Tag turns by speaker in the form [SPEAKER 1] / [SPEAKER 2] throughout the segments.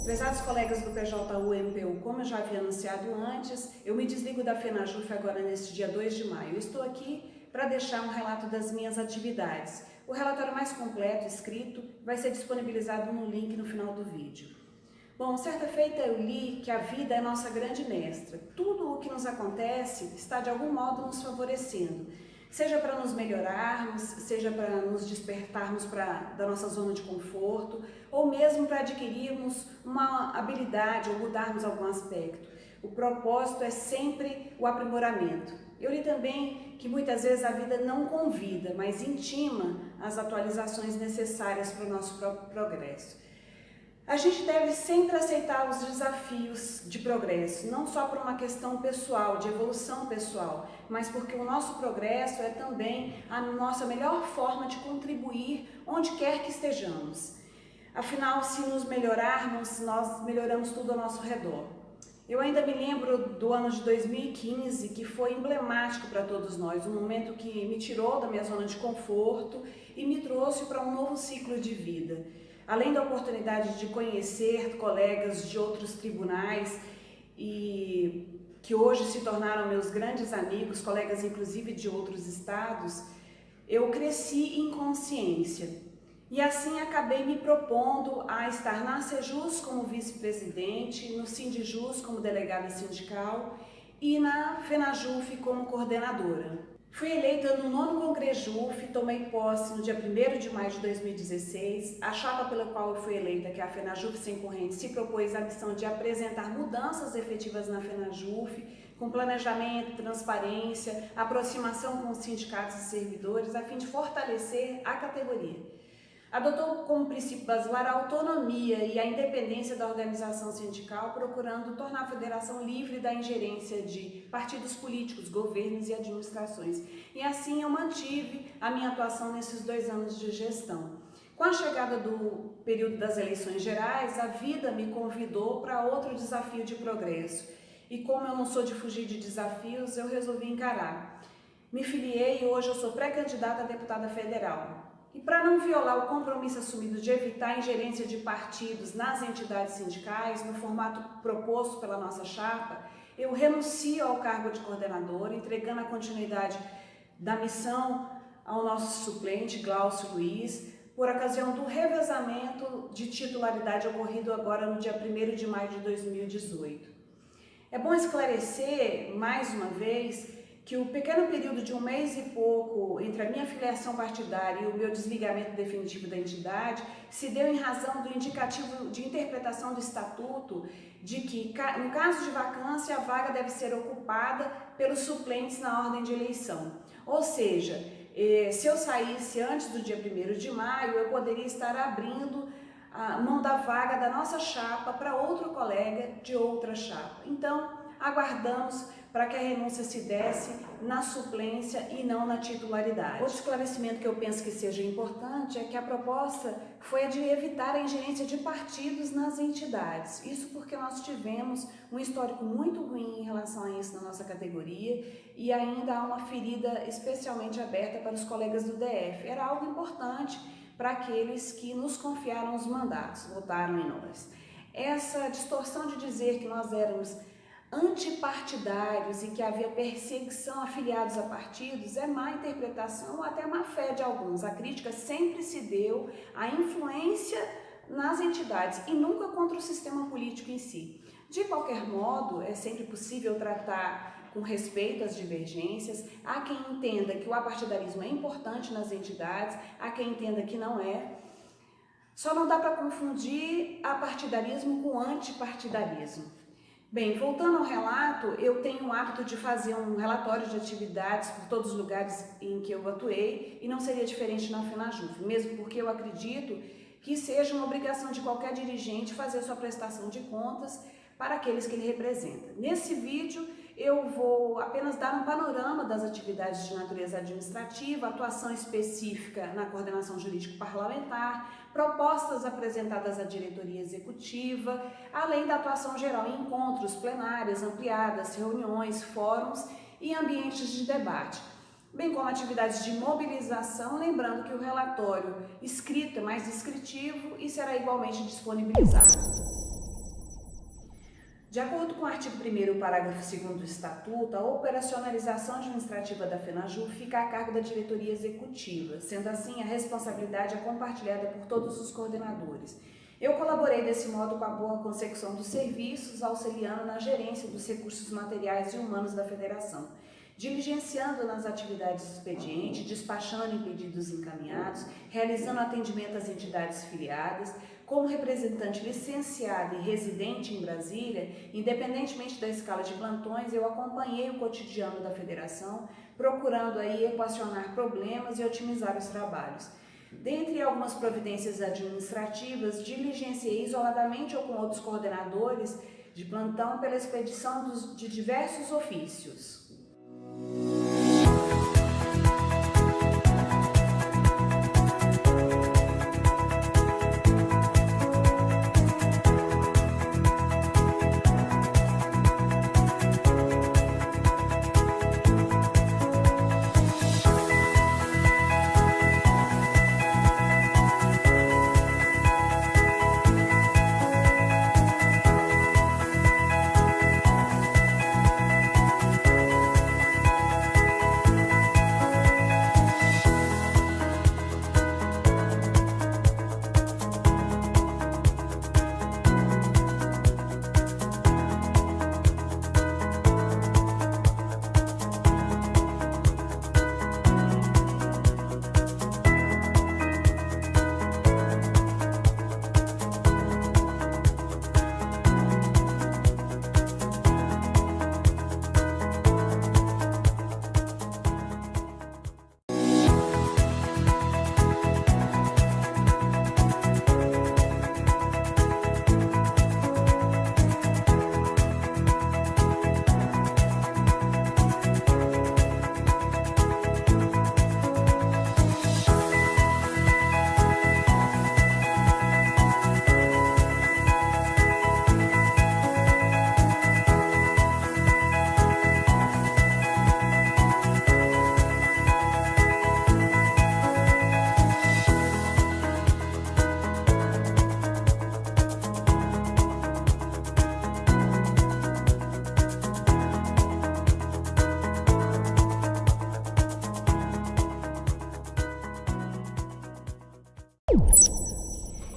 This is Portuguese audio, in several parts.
[SPEAKER 1] Prezados colegas do PJU-MPU, como eu já havia anunciado antes, eu me desligo da FENAJUF agora neste dia 2 de maio. Eu estou aqui para deixar um relato das minhas atividades. O relatório mais completo, escrito, vai ser disponibilizado no link no final do vídeo. Bom, certa feita eu li que a vida é nossa grande mestra. Tudo o que nos acontece está de algum modo nos favorecendo. Seja para nos melhorarmos, seja para nos despertarmos da nossa zona de conforto, ou mesmo para adquirirmos uma habilidade ou mudarmos algum aspecto. O propósito é sempre o aprimoramento. Eu li também que muitas vezes a vida não convida, mas intima as atualizações necessárias para o nosso próprio progresso. A gente deve sempre aceitar os desafios de progresso, não só por uma questão pessoal, de evolução pessoal, mas porque o nosso progresso é também a nossa melhor forma de contribuir onde quer que estejamos. Afinal, se nos melhorarmos, nós melhoramos tudo ao nosso redor. Eu ainda me lembro do ano de 2015, que foi emblemático para todos nós, um momento que me tirou da minha zona de conforto e me trouxe para um novo ciclo de vida. Além da oportunidade de conhecer colegas de outros tribunais e que hoje se tornaram meus grandes amigos, colegas inclusive de outros estados, eu cresci em consciência e assim acabei me propondo a estar na Sejus como vice-presidente, no Sindijus como delegada sindical e na FENAJUF como coordenadora. Fui eleita no 9º Congresso, tomei posse no dia 1º de maio de 2016. A chapa pela qual eu fui eleita, que é a FENAJUF Sem Corrente, se propôs a missão de apresentar mudanças efetivas na FENAJUF, com planejamento, transparência, aproximação com os sindicatos e servidores, a fim de fortalecer a categoria. Adotou como princípio basilar a autonomia e a independência da organização sindical, procurando tornar a federação livre da ingerência de partidos políticos, governos e administrações. E assim eu mantive a minha atuação nesses 2 anos de gestão. Com a chegada do período das eleições gerais, a vida me convidou para outro desafio de progresso. E como eu não sou de fugir de desafios, eu resolvi encarar. Me filiei e hoje eu sou pré-candidata a deputada federal. E para não violar o compromisso assumido de evitar a ingerência de partidos nas entidades sindicais, no formato proposto pela nossa chapa, eu renuncio ao cargo de coordenadora, entregando a continuidade da missão ao nosso suplente, Glaucio Luiz, por ocasião do revezamento de titularidade ocorrido agora no dia 1º de maio de 2018. É bom esclarecer, mais uma vez, que o pequeno período de 1 mês e pouco entre a minha filiação partidária e o meu desligamento definitivo da entidade se deu em razão do indicativo de interpretação do estatuto de que, no caso de vacância, a vaga deve ser ocupada pelos suplentes na ordem de eleição. Ou seja, se eu saísse antes do dia 1º de maio, eu poderia estar abrindo a mão da vaga da nossa chapa para outro colega de outra chapa. Então, aguardamos para que a renúncia se desse na suplência e não na titularidade. Outro esclarecimento que eu penso que seja importante é que a proposta foi a de evitar a ingerência de partidos nas entidades. Isso porque nós tivemos um histórico muito ruim em relação a isso na nossa categoria e ainda há uma ferida especialmente aberta para os colegas do DF. Era algo importante para aqueles que nos confiaram os mandatos, votaram em nós. Essa distorção de dizer que nós éramos antipartidários e que havia perseguição a afiliados a partidos é má interpretação ou até má fé de alguns. A crítica sempre se deu à influência nas entidades e nunca contra o sistema político em si. De qualquer modo, é sempre possível tratar com respeito às divergências. Há quem entenda que o apartidarismo é importante nas entidades, há quem entenda que não é. Só não dá para confundir apartidarismo com antipartidarismo. Bem, voltando ao relato, eu tenho o hábito de fazer um relatório de atividades por todos os lugares em que eu atuei e não seria diferente na FENAJUF, mesmo porque eu acredito que seja uma obrigação de qualquer dirigente fazer sua prestação de contas para aqueles que ele representa. Nesse vídeo eu vou apenas dar um panorama das atividades de natureza administrativa, atuação específica na coordenação jurídico-parlamentar, propostas apresentadas à diretoria executiva, além da atuação geral em encontros, plenárias ampliadas, reuniões, fóruns e ambientes de debate, bem como atividades de mobilização, lembrando que o relatório escrito é mais descritivo e será igualmente disponibilizado. De acordo com o artigo 1º, parágrafo 2º do Estatuto, a operacionalização administrativa da FENAJU fica a cargo da diretoria executiva. Sendo assim, a responsabilidade é compartilhada por todos os coordenadores. Eu colaborei desse modo com a boa consecução dos serviços, auxiliando na gerência dos recursos materiais e humanos da Federação, diligenciando nas atividades do expediente, despachando em pedidos encaminhados, realizando atendimento às entidades filiadas. Como representante licenciado e residente em Brasília, independentemente da escala de plantões, eu acompanhei o cotidiano da Federação, procurando aí equacionar problemas e otimizar os trabalhos. Dentre algumas providências administrativas, diligenciei isoladamente ou com outros coordenadores de plantão pela expedição de diversos ofícios.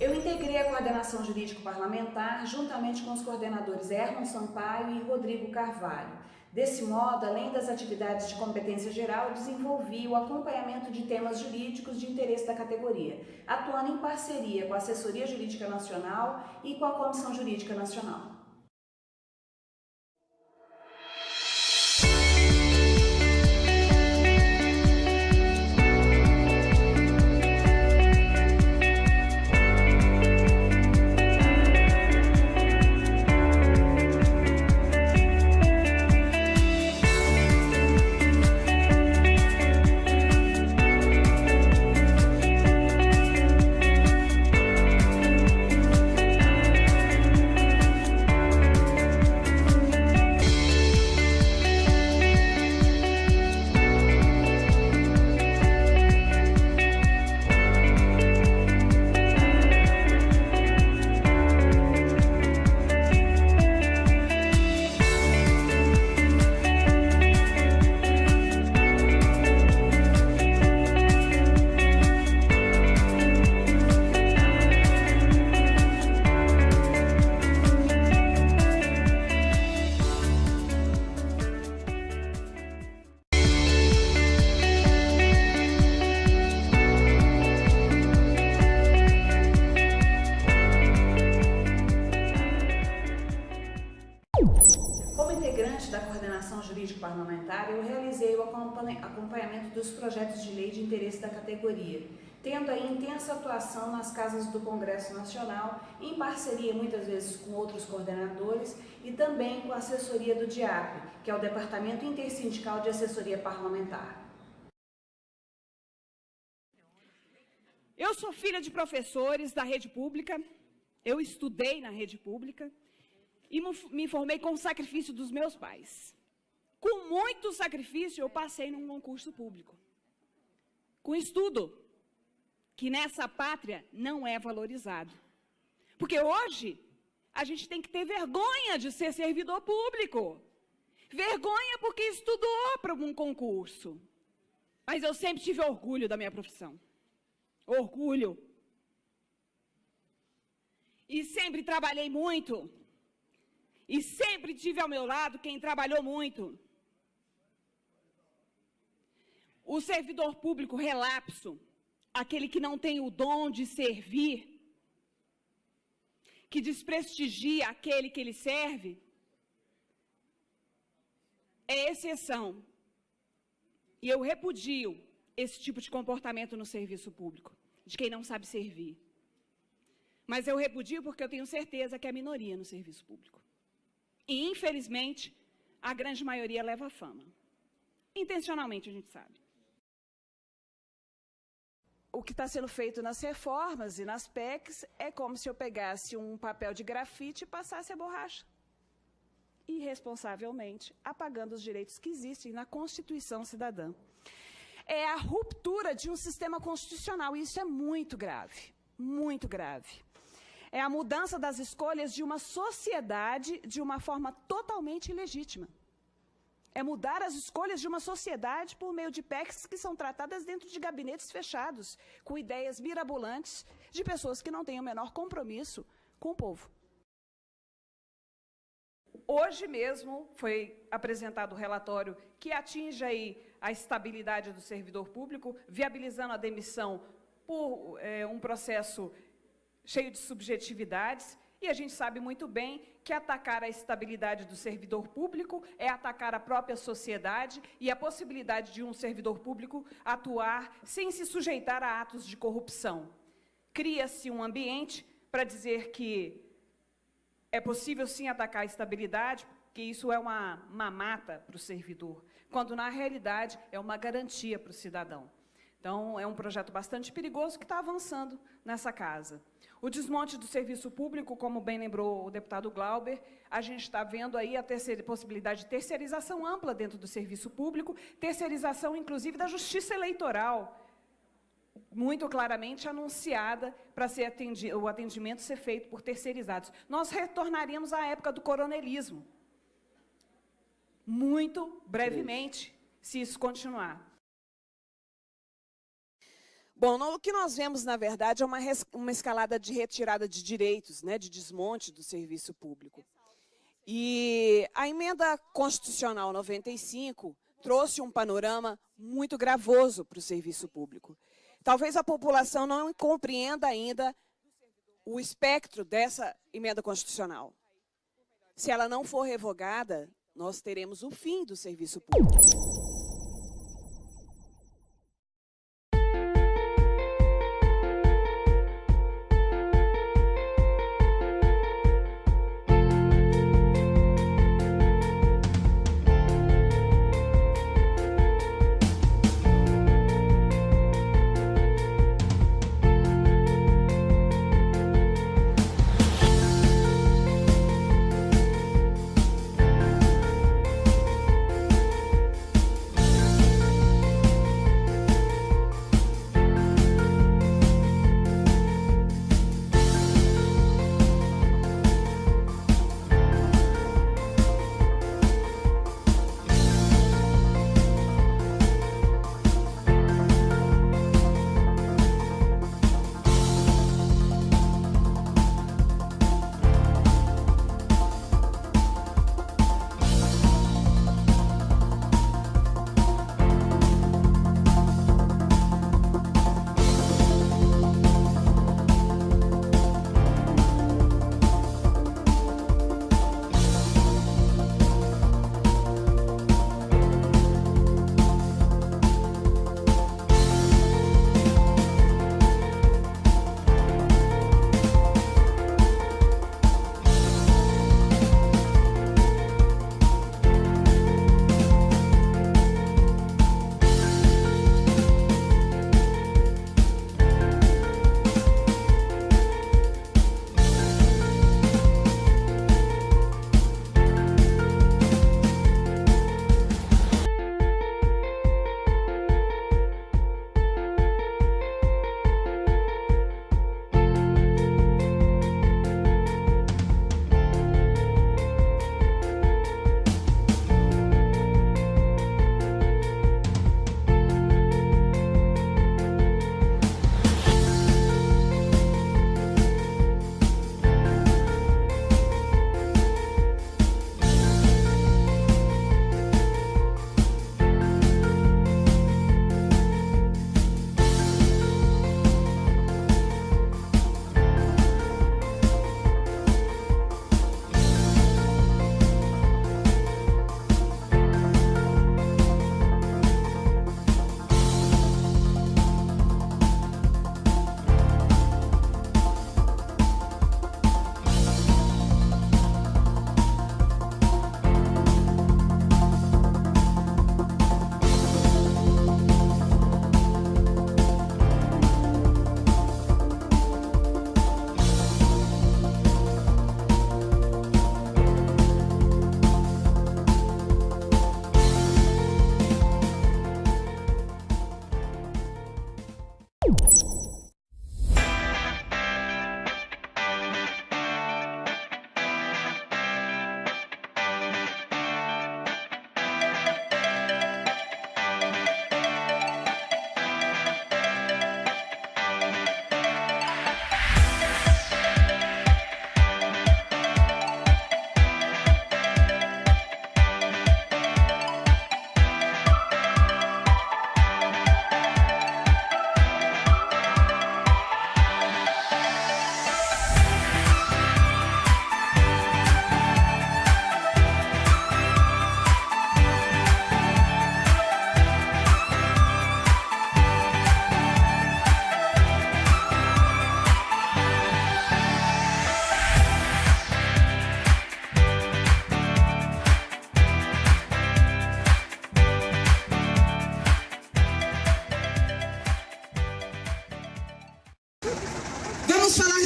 [SPEAKER 1] Eu integrei a coordenação jurídico-parlamentar juntamente com os coordenadores Erlon Sampaio e Rodrigo Carvalho. Desse modo, além das atividades de competência geral, desenvolvi o acompanhamento de temas jurídicos de interesse da categoria, atuando em parceria com a Assessoria Jurídica Nacional e com a Comissão Jurídica Nacional. Como integrante da coordenação jurídico-parlamentar, eu realizei o acompanhamento dos projetos de lei de interesse da categoria, tendo aí intensa atuação nas casas do Congresso Nacional, em parceria muitas vezes com outros coordenadores e também com a assessoria do DIAP, que é o Departamento Intersindical de Assessoria Parlamentar.
[SPEAKER 2] Eu sou filha de professores da rede pública, eu estudei na rede pública e me formei com o sacrifício dos meus pais. Com muito sacrifício, eu passei num concurso público. Com estudo, que nessa pátria não é valorizado. Porque hoje, a gente tem que ter vergonha de ser servidor público. Vergonha porque estudou para um concurso. Mas eu sempre tive orgulho da minha profissão. Orgulho. E sempre trabalhei muito. E sempre tive ao meu lado quem trabalhou muito. O servidor público relapso, aquele que não tem o dom de servir, que desprestigia aquele que ele serve, é exceção. E eu repudio esse tipo de comportamento no serviço público, de quem não sabe servir. Mas eu repudio porque eu tenho certeza que é a minoria no serviço público. E, infelizmente, a grande maioria leva fama. Intencionalmente, a gente sabe. O que está sendo feito nas reformas e nas PECs é como se eu pegasse um papel de grafite e passasse a borracha. Irresponsavelmente, apagando os direitos que existem na Constituição Cidadã. É a ruptura de um sistema constitucional, e isso é muito grave, muito grave. É a mudança das escolhas de uma sociedade de uma forma totalmente ilegítima. É mudar as escolhas de uma sociedade por meio de PECs que são tratadas dentro de gabinetes fechados, com ideias mirabolantes de pessoas que não têm o menor compromisso com o povo. Hoje mesmo foi apresentado o relatório que atinge aí a estabilidade do servidor público, viabilizando a demissão por um processo cheio de subjetividades. E a gente sabe muito bem que atacar a estabilidade do servidor público é atacar a própria sociedade e a possibilidade de um servidor público atuar sem se sujeitar a atos de corrupção. Cria-se um ambiente para dizer que é possível, sim, atacar a estabilidade, porque isso é uma mamata para o servidor, quando, na realidade, é uma garantia para o cidadão. Então, é um projeto bastante perigoso que está avançando nessa casa. O desmonte do serviço público, como bem lembrou o deputado Glauber, a gente está vendo aí a possibilidade de terceirização ampla dentro do serviço público, terceirização, inclusive, da justiça eleitoral, muito claramente anunciada para o atendimento ser feito por terceirizados. Nós retornaríamos à época do coronelismo, muito brevemente, se isso continuar. Bom, o que nós vemos, na verdade, é uma escalada de retirada de direitos, né, de desmonte do serviço público. E a emenda constitucional 95 trouxe um panorama muito gravoso para o serviço público. Talvez a população não compreenda ainda o espectro dessa emenda constitucional. Se ela não for revogada, nós teremos o fim do serviço público.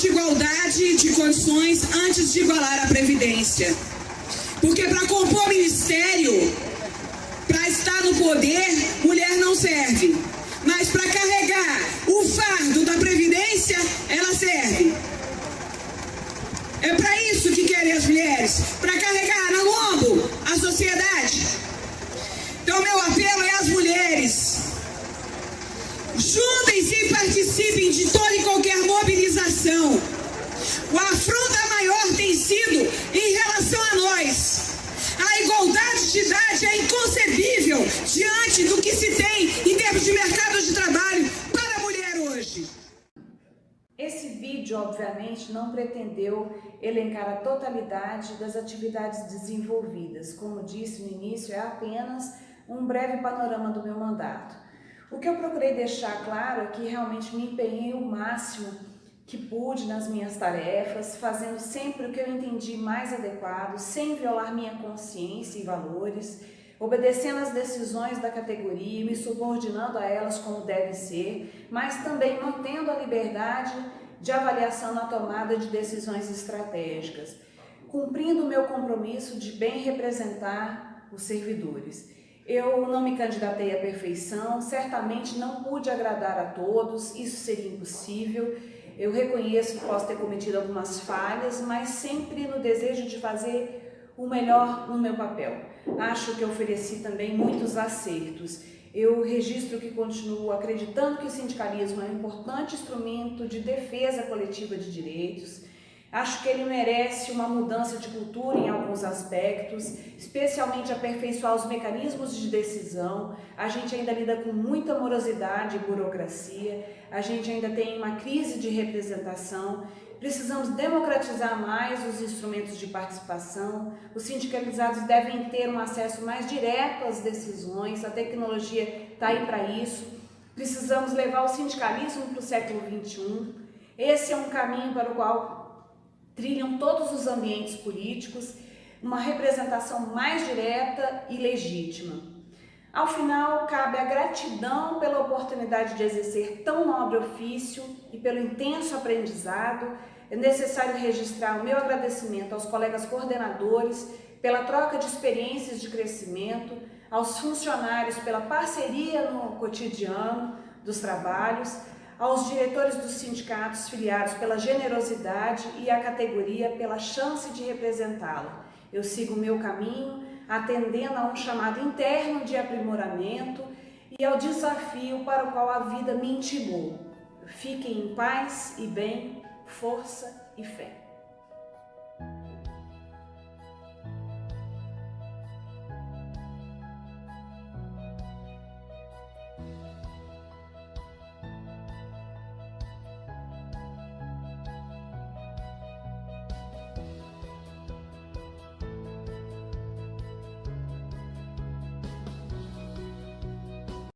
[SPEAKER 3] de igualdade de condições antes de igualar a Previdência. Porque para compor ministério, para estar no poder, mulher não serve. Mas para carregar o fardo da Previdência, ela serve. É para isso que querem as mulheres, para carregar no lombo a sociedade. Então, meu apelo é às mulheres: juntem-se e participem de toda e qualquer mobilização. A afronta maior tem sido em relação a nós. A igualdade de idade é inconcebível diante do que se tem em termos de mercado de trabalho para a mulher hoje.
[SPEAKER 1] Esse vídeo, obviamente, não pretendeu elencar a totalidade das atividades desenvolvidas. Como disse no início, é apenas um breve panorama do meu mandato. O que eu procurei deixar claro é que realmente me empenhei o máximo que pude nas minhas tarefas, fazendo sempre o que eu entendi mais adequado, sem violar minha consciência e valores, obedecendo às decisões da categoria, me subordinando a elas como deve ser, mas também mantendo a liberdade de avaliação na tomada de decisões estratégicas, cumprindo o meu compromisso de bem representar os servidores. Eu não me candidatei à perfeição, certamente não pude agradar a todos, isso seria impossível. Eu reconheço que posso ter cometido algumas falhas, mas sempre no desejo de fazer o melhor no meu papel. Acho que ofereci também muitos acertos. Eu registro que continuo acreditando que o sindicalismo é um importante instrumento de defesa coletiva de direitos. Acho que ele merece uma mudança de cultura em alguns aspectos, especialmente aperfeiçoar os mecanismos de decisão. A gente ainda lida com muita morosidade e burocracia, a gente ainda tem uma crise de representação. Precisamos democratizar mais os instrumentos de participação, os sindicalizados devem ter um acesso mais direto às decisões, a tecnologia está aí para isso. Precisamos levar o sindicalismo para o século XXI. Esse é um caminho para o qual trilham todos os ambientes políticos, uma representação mais direta e legítima. Ao final, cabe a gratidão pela oportunidade de exercer tão nobre ofício e pelo intenso aprendizado. É necessário registrar o meu agradecimento aos colegas coordenadores pela troca de experiências de crescimento, aos funcionários pela parceria no cotidiano dos trabalhos, aos diretores dos sindicatos filiados pela generosidade e à categoria pela chance de representá-la. Eu sigo o meu caminho, atendendo a um chamado interno de aprimoramento e ao desafio para o qual a vida me intimou. Fiquem em paz e bem, força e fé.